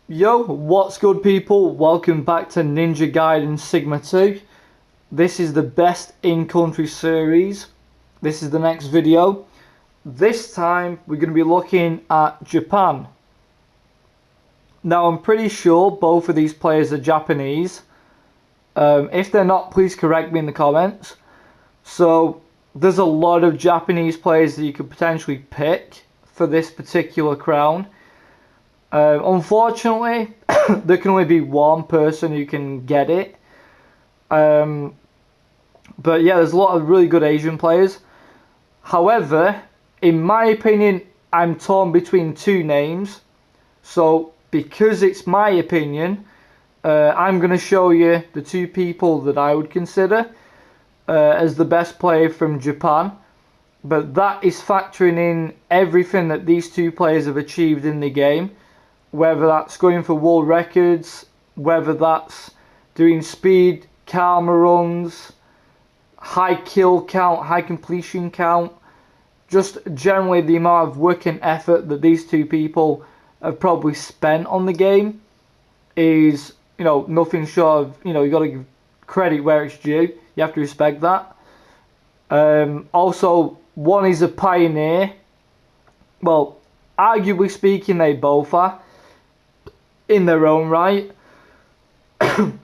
Yo, what's good people? Welcome back to Ninja Gaiden Sigma 2. This is the best in-country series. This is the next video. This time we're going to be looking at Japan. Now I'm pretty sure both of these players are Japanese. If they're not, please correct me in the comments. So there's a lot of Japanese players that you could potentially pick for this particular crown. Unfortunately, there can only be one person who can get it. But yeah, there's a lot of really good Asian players. However, in my opinion, I'm torn between two names. So, because it's my opinion, I'm going to show you the two people that I would consider as the best player from Japan. But that is factoring in everything that these two players have achieved in the game. Whether that's going for world records, whether that's doing speed, karma runs, high kill count, high completion count, just generally the amount of work and effort that these two people have probably spent on the game is, nothing short of, you got to give credit where it's due. You have to respect that. Also, one is a pioneer. Well, arguably speaking, they both are in their own right.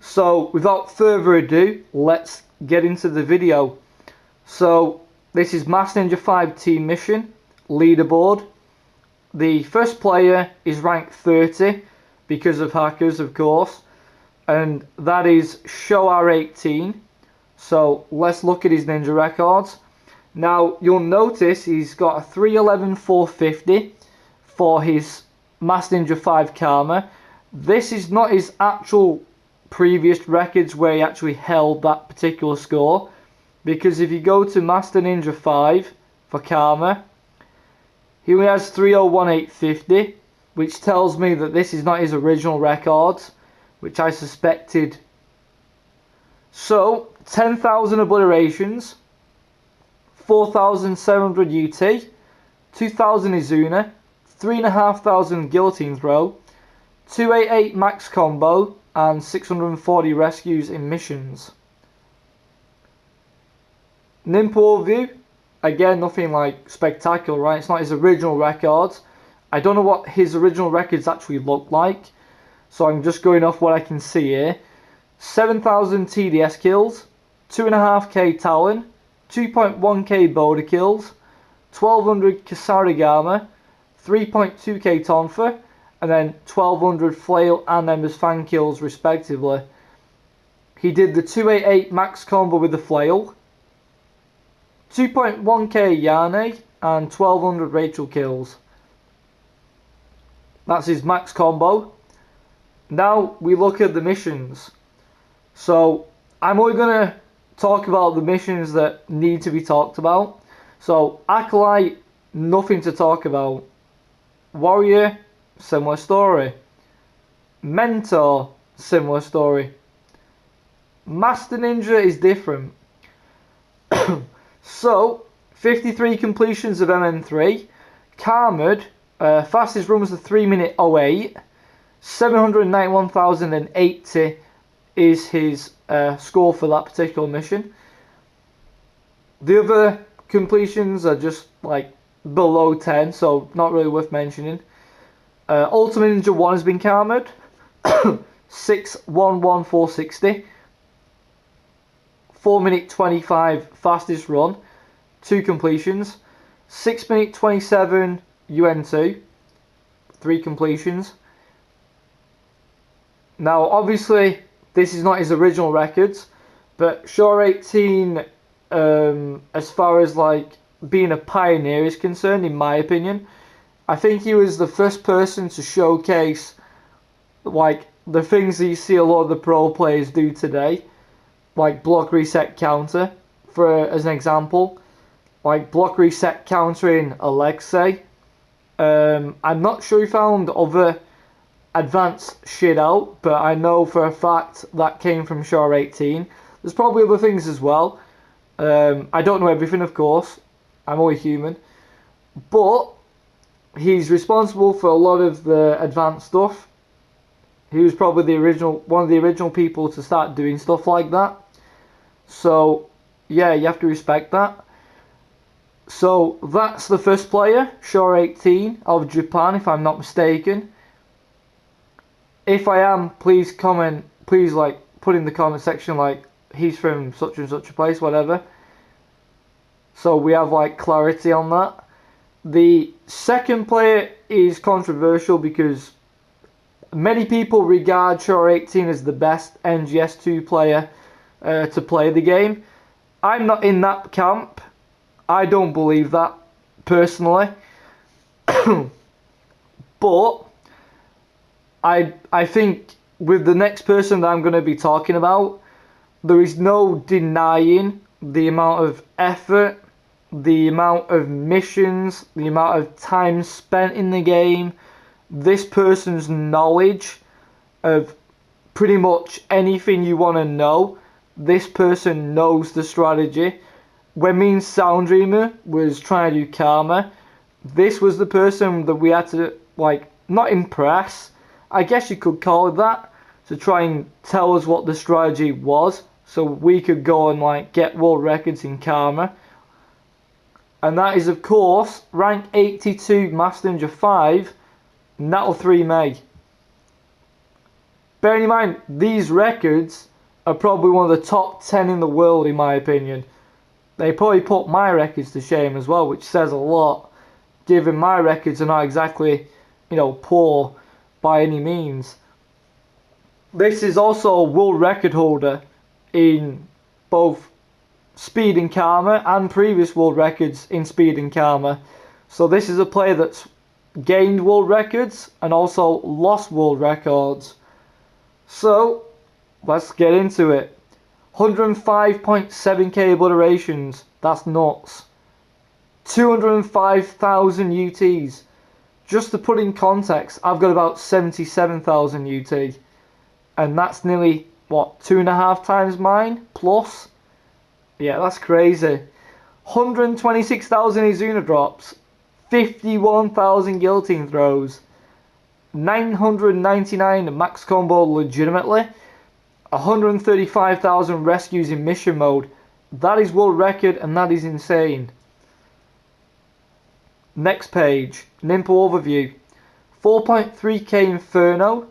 So without further ado, let's get into the video. So this is Master Ninja 5 team mission leaderboard. The first player is ranked 30 because of hackers, of course, and that is Shoar18. So let's look at his ninja records. Now you'll notice he's got a 311 450 for his Master Ninja 5 karma. This is not his actual previous records where he actually held that particular score, because if you go to Master Ninja 5 for karma, he only has 301850, which tells me that this is not his original records, which I suspected. So 10,000 obliterations, 4,700 UT, 2,000 Izuna, 3,500 guillotine throw, 288 max combo, and 640 rescues in missions. Nimpo view, again nothing like spectacular, right? It's not his original records. I don't know what his original records actually look like, so I'm just going off what I can see here. 7,000 TDS kills, 2.5k Talon, 2.1k Boulder kills, 1,200 Kasarigama, 3.2k Tonfa, and then 1,200 Flail and Ember's Fan kills respectively. He did the 288 max combo with the Flail, 2.1k Yane, and 1,200 Rachel kills. That's his max combo. Now we look at the missions. So I'm only going to talk about the missions that need to be talked about. So Acolyte, nothing to talk about. Warrior, similar story. Mentor, similar story. Master Ninja is different. So 53 completions of MM3. Karma'd, fastest run was the 3-minute 08. 791,080 is his score for that particular mission. The other completions are just like below 10, so not really worth mentioning. Ultimate Ninja 1 has been karma'd. 611,460. 4-minute 25 fastest run. 2 completions. 6-minute 27 UN2. 3 completions. Now obviously this is not his original records, but Shoar18, as far as like being a pioneer is concerned, in my opinion, I think he was the first person to showcase like the things that you see a lot of the pro players do today, like block reset counter, as an example, like block reset countering Alexei. I'm not sure he found other advanced shit out, but I know for a fact that came from Shoar18. There's probably other things as well. I don't know everything, of course. I'm only human. But he's responsible for a lot of the advanced stuff. He was probably one of the original people to start doing stuff like that. So yeah, you have to respect that. So that's the first player, Shore18 of Japan, if I'm not mistaken. If I am, please comment, please like put in the comment section like he's from such and such a place, whatever. So we have like clarity on that. The second player is controversial because many people regard Shore18 as the best NGS2 player to play the game. I'm not in that camp. I don't believe that personally. But I think with the next person that I'm going to be talking about, there is no denying the amount of effort, the amount of missions, the amount of time spent in the game, this person's knowledge of pretty much anything you want to know. This person knows the strategy. When me and Sound Dreamer was trying to do Karma, this was the person that we had to, like, not impress, I guess you could call it that, to try and tell us what the strategy was, so we could go and, like, get world records in Karma. And that is, of course, rank 82 Master Ninja 5, Natal 3 May. Bearing in mind, these records are probably one of the top 10 in the world, in my opinion. They probably put my records to shame as well, which says a lot, given my records are not exactly, you know, poor by any means. This is also a world record holder in both Speed and Karma and previous world records in Speed and Karma. So this is a player that's gained world records and also lost world records. So let's get into it. 105.7k obliterations, that's nuts. 205,000 UTs. Just to put in context, I've got about 77,000 UT. And that's nearly, what, 2.5 times mine? Plus? Yeah, that's crazy. 126,000 Izuna drops. 51,000 guillotine throws. 999 max combo legitimately. 135,000 rescues in mission mode. That is world record and that is insane. Next page, Nimpo overview. 4.3k Inferno,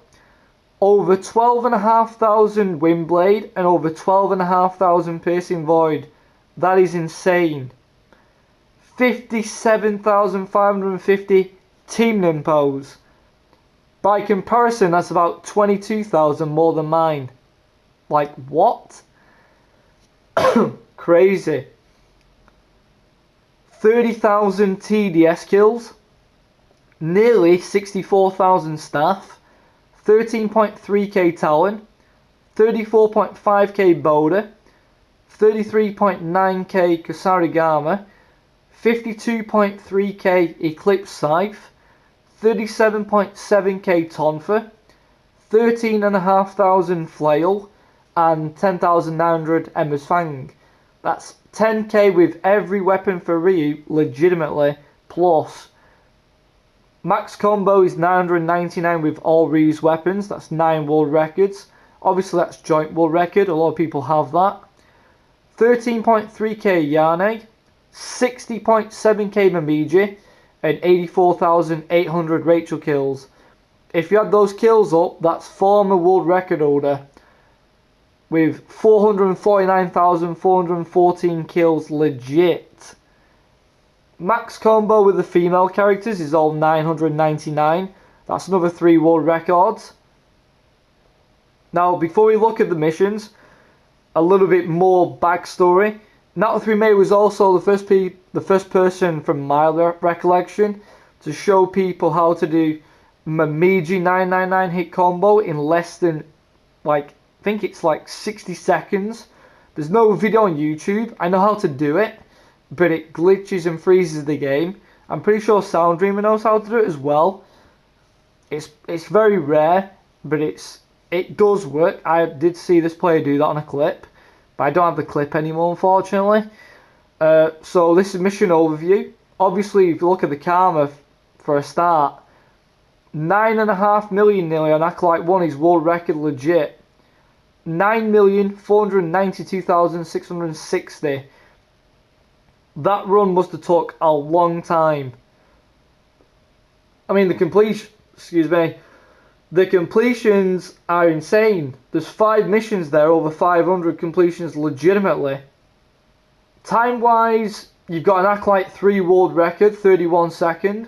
over 12,500 Windblade and over 12,500 Piercing Void. That is insane. 57,550 Team Nimpos. By comparison, that's about 22,000 more than mine. Like, what? Crazy. 30,000 TDS kills. Nearly 64,000 staff. 13.3k Talon. 34.5k Boda. 33.9k Kusarigama. 52.3k Eclipse Scythe. 37.7k Tonfa. 13,500 Flail. And 10,900 Emma's Fang. That's 10k with every weapon for Ryu, legitimately, plus. Max combo is 999 with all Ryu's weapons, that's 9 world records. Obviously that's joint world record, a lot of people have that. 13.3k Yane, 60.7k Mamiji, and 84,800 Rachel kills. If you add those kills up, that's former world record holder with 449,414 kills legit. Max combo with the female characters is all 999. That's another 3 world records. Now, before we look at the missions, a little bit more backstory. Natal 3 May was also the first person from my recollection to show people how to do Mamiji 999 hit combo in less than, like, I think it's like 60 seconds. There's no video on YouTube. I know how to do it, but it glitches and freezes the game. I'm pretty sure Sound Dreamer knows how to do it as well. It's very rare, but it does work. I did see this player do that on a clip, but I don't have the clip anymore, unfortunately. So this is mission overview. Obviously, if you look at the Karma for a start, 9.5 million nearly on Acolyte 1 is world record legit. 9,492,660. That run must have took a long time. I mean, the completions are insane. There's 5 missions there, over 500 completions legitimately. Time-wise, you've got an Acolyte 3 world record, 31 second.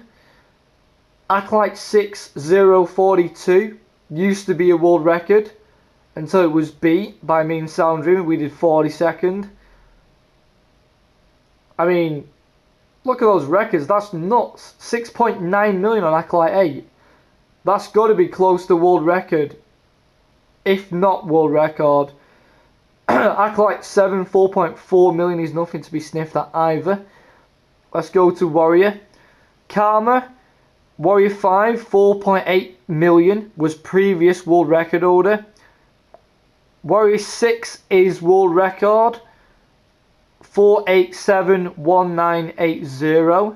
Acolyte 6, 042 used to be a world record until it was beat by me and Sound Dreamer. We did 42nd. I mean, look at those records. That's nuts. 6.9 million on Acolyte 8. That's got to be close to world record, if not world record. Acolyte 7, 4.4 million is nothing to be sniffed at either. Let's go to Warrior. Karma, Warrior 5, 4.8 million was previous world record holder. Warrior 6 is world record, 4871980.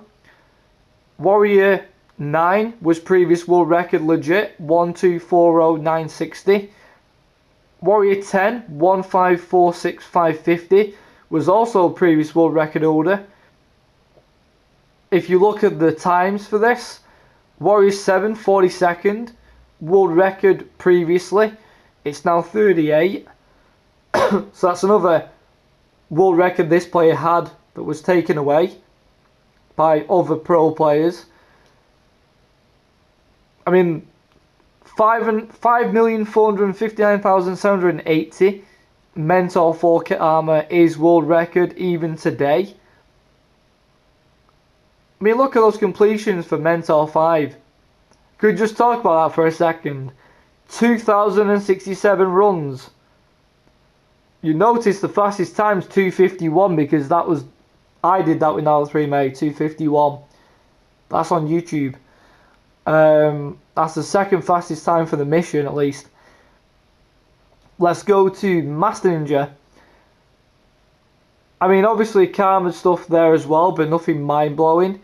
Warrior 9 was previous world record legit, 1240960. Warrior 10, 1546550 was also previous world record holder. If you look at the times for this, Warrior 7, 42nd, world record previously. It's now 38. So that's another world record this player had that was taken away by other pro players. I mean, 5,459,780 Mentor 4 kit armor is world record even today. I mean, look at those completions for Mentor 5. Could we just talk about that for a second? 2,067 runs. You notice the fastest time's 251 because I did that with Nala3 May, 251. That's on YouTube. That's the second fastest time for the mission, at least. Let's go to Master Ninja. I mean, obviously Karma stuff there as well, but nothing mind-blowing.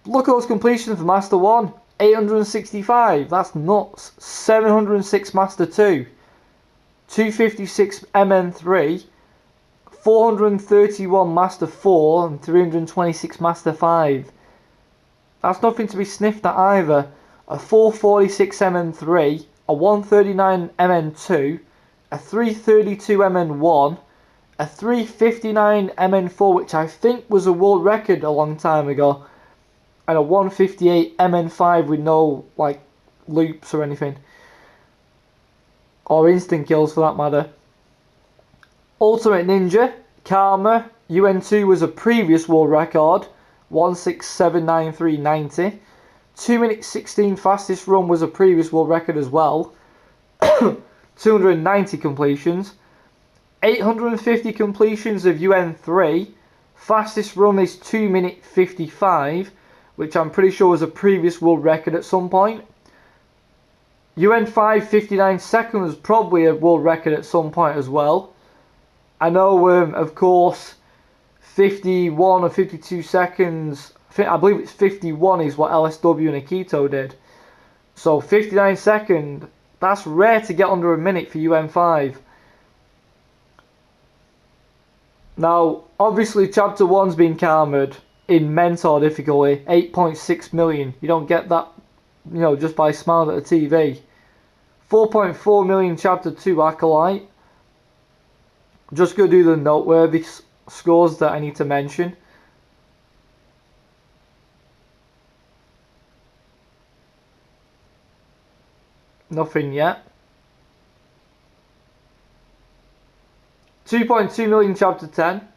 Look at those completions for Master 1. 865. That's nuts. 706 Master 2. 256 MN3. 431 Master 4 and 326 Master 5. That's nothing to be sniffed at either. A 446 MN3, a 139 MN2, a 332 MN1, a 359 MN4, which I think was a world record a long time ago, and a 158 MN5 with no like loops or anything, or instant kills for that matter. Ultimate Ninja, Karma, UN2 was a previous world record, 1679390. 2 minutes 16 fastest run was a previous world record as well. 290 completions. 850 completions of UN3. Fastest run is 2 minute 55, which I'm pretty sure was a previous world record at some point. UN5 59 seconds was probably a world record at some point as well. I know, of course, 51 or 52 seconds, I believe it's 51 is what LSW and Akito did. So 59 seconds, that's rare to get under a minute for UN5. Now, obviously Chapter 1's been karmaed in Mentor difficulty, 8.6 million. You don't get that, just by smiling at the TV. 4.4 million Chapter 2 Acolyte. Just go do the noteworthy scores that I need to mention. Nothing yet. 2.2 million Chapter 10.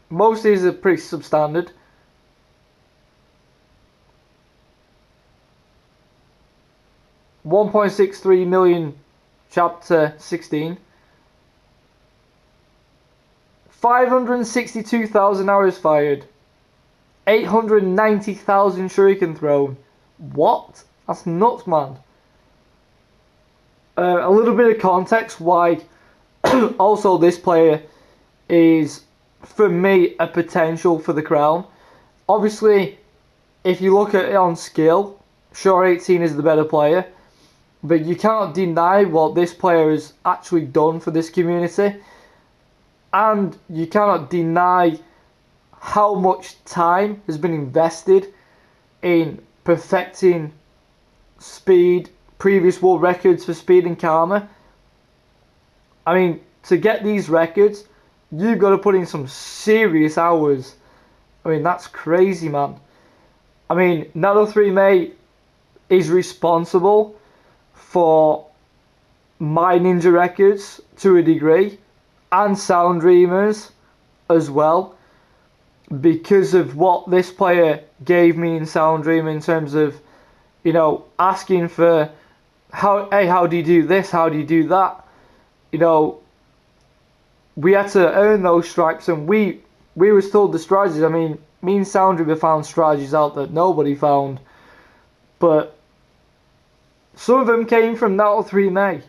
Most of these are pretty substandard. 1.63 million Chapter 16. 562,000 arrows fired. 890,000 shuriken thrown. What? That's nuts, man. A little bit of context why also this player is, for me, a potential for the crown. Obviously, if you look at it on skill, sure, 18 is the better player, but you can't deny what this player has actually done for this community, and you cannot deny how much time has been invested in perfecting speed, previous world records for speed and karma. I mean, to get these records, you've got to put in some serious hours. I mean, that's crazy, man. I mean, Nato3May is responsible for my ninja records to a degree, and Sound Dreamers as well, because of what this player gave me in Sound Dream in terms of, you know, asking for how do you do this, how do you do that. You know, we had to earn those stripes, and we was told the strategies. I mean, me and Sound Dreamer found strategies out that nobody found, but some of them came from Nato3May.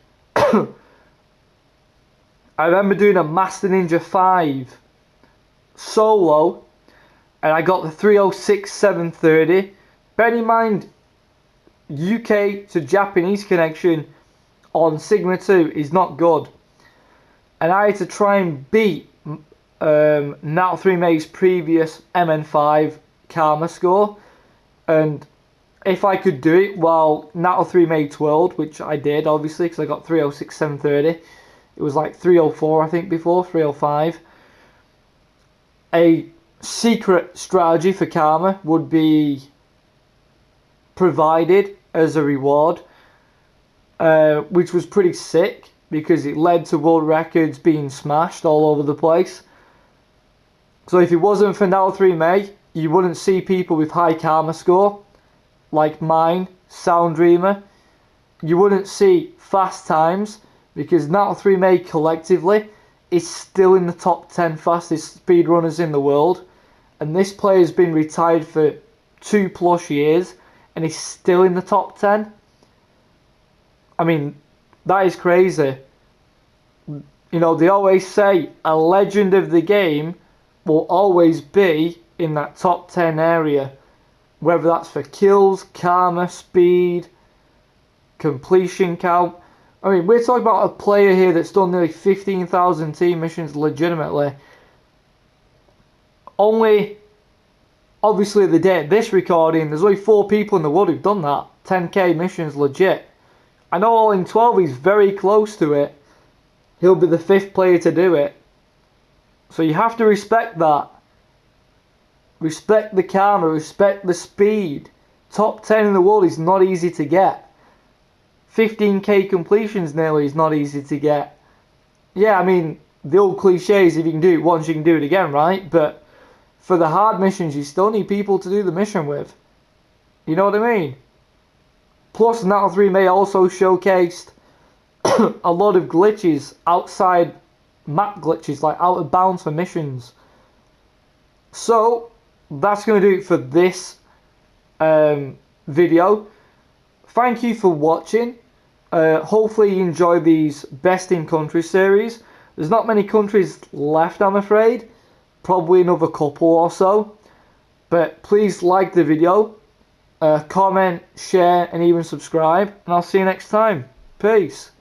I remember doing a Master Ninja 5 solo, and I got the 306 730. Bear in mind, UK to Japanese connection on Sigma 2 is not good, and I had to try and beat Nato3May's previous MN5 karma score, and if I could do it while Nato3May twirled, which I did obviously because I got 306 730, it was like 304 I think before, 305. A secret strategy for karma would be provided as a reward, which was pretty sick because it led to world records being smashed all over the place. So if it wasn't for Nato3May, you wouldn't see people with high karma score like mine, Sound Dreamer. You wouldn't see fast times because Nato3May collectively is still in the top 10 fastest speedrunners in the world, and this player has been retired for 2+ years and he's still in the top 10. I mean, that is crazy. You know, they always say a legend of the game will always be in that top 10 area, whether that's for kills, karma, speed, completion count. I mean, we're talking about a player here that's done nearly 15,000 team missions legitimately. Only, obviously, the day of this recording, there's only 4 people in the world who've done that. 10k missions legit. I know All in 12 is very close to it. He'll be the 5th player to do it. So you have to respect that. Respect the karma, respect the speed. Top 10 in the world is not easy to get. 15k completions nearly is not easy to get. Yeah, I mean, the old cliche is if you can do it once, you can do it again, right? But for the hard missions, you still need people to do the mission with. You know what I mean? Plus, Nato3May also showcased a lot of glitches outside map glitches, like out of bounds for missions. So, that's going to do it for this video. Thank you for watching. Hopefully you enjoy these Best in Country series. There's not many countries left, I'm afraid. Probably another couple or so. But please like the video, comment, share, and even subscribe. And I'll see you next time. Peace.